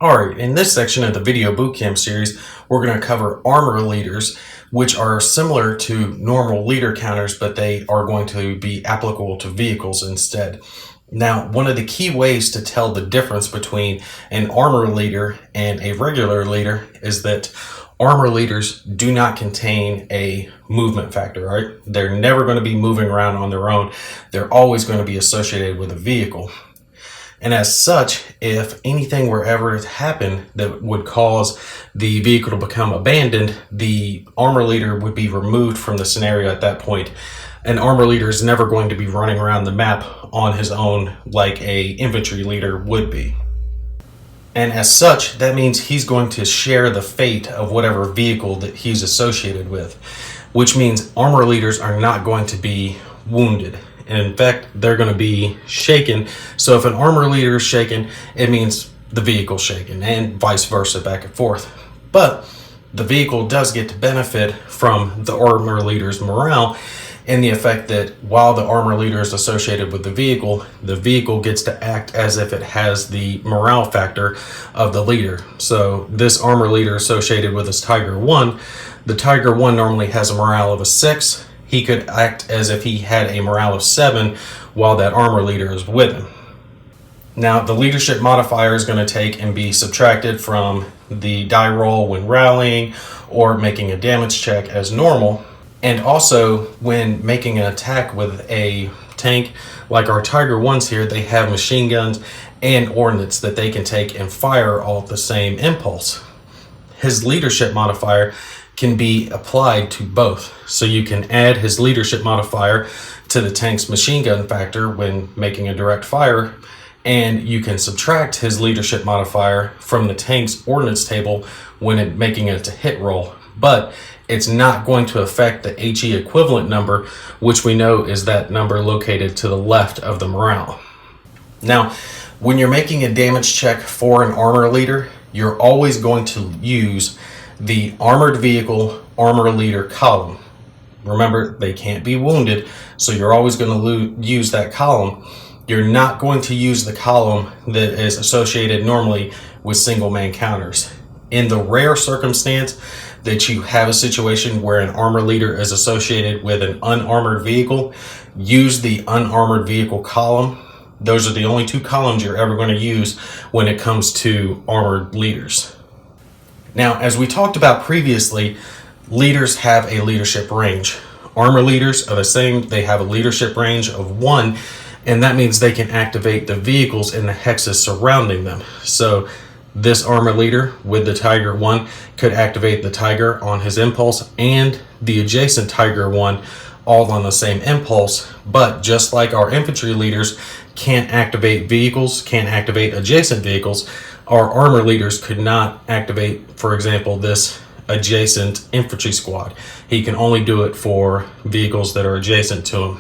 Alright, in this section of the video bootcamp series, we're going to cover armor leaders, which are similar to normal leader counters, but they are going to be applicable to vehicles instead. Now, one of the key ways to tell the difference between an armor leader and a regular leader is that armor leaders do not contain a movement factor, right? They're never going to be moving around on their own. They're always going to be associated with a vehicle. And as such, if anything were ever to happen that would cause the vehicle to become abandoned, the armor leader would be removed from the scenario at that point. An armor leader is never going to be running around the map on his own like a infantry leader would be. And as such, that means he's going to share the fate of whatever vehicle that he's associated with, which means armor leaders are not going to be wounded. And in fact, they're going to be shaken. So if an armor leader is shaken, it means the vehicle's shaken, and vice versa, back and forth. But the vehicle does get to benefit from the armor leader's morale in the effect that while the armor leader is associated with the vehicle gets to act as if it has the morale factor of the leader. So this armor leader associated with this Tiger 1, the Tiger 1 normally has a morale of a 6. He could act as if he had a morale of 7 while that armor leader is with him. Now, the leadership modifier is going to take and be subtracted from the die roll when rallying or making a damage check as normal. And also, when making an attack with a tank, like our Tiger 1s here, they have machine guns and ordnance that they can take and fire all at the same impulse. His leadership modifier can be applied to both. So you can add his leadership modifier to the tank's machine gun factor when making a direct fire, and you can subtract his leadership modifier from the tank's ordnance table when making it a hit roll. But it's not going to affect the HE equivalent number, which we know is that number located to the left of the morale. Now, when you're making a damage check for an armor leader, you're always going to use the armored vehicle armor leader column. Remember, they can't be wounded, so you're always going to use that column. You're not going to use the column that is associated normally with single man counters. In the rare circumstance that you have a situation where an armor leader is associated with an unarmored vehicle, use the unarmored vehicle column. Those are the only two columns you're ever going to use when it comes to armored leaders. Now, as we talked about previously, leaders have a leadership range. Armor leaders are the same. They have a leadership range of 1, and that means they can activate the vehicles in the hexes surrounding them. So this armor leader with the Tiger 1 could activate the Tiger on his impulse and the adjacent Tiger 1 all on the same impulse. But just like our infantry leaders can't activate vehicles, can't activate adjacent vehicles, our armor leaders could not activate, for example, this adjacent infantry squad. He can only do it for vehicles that are adjacent to him.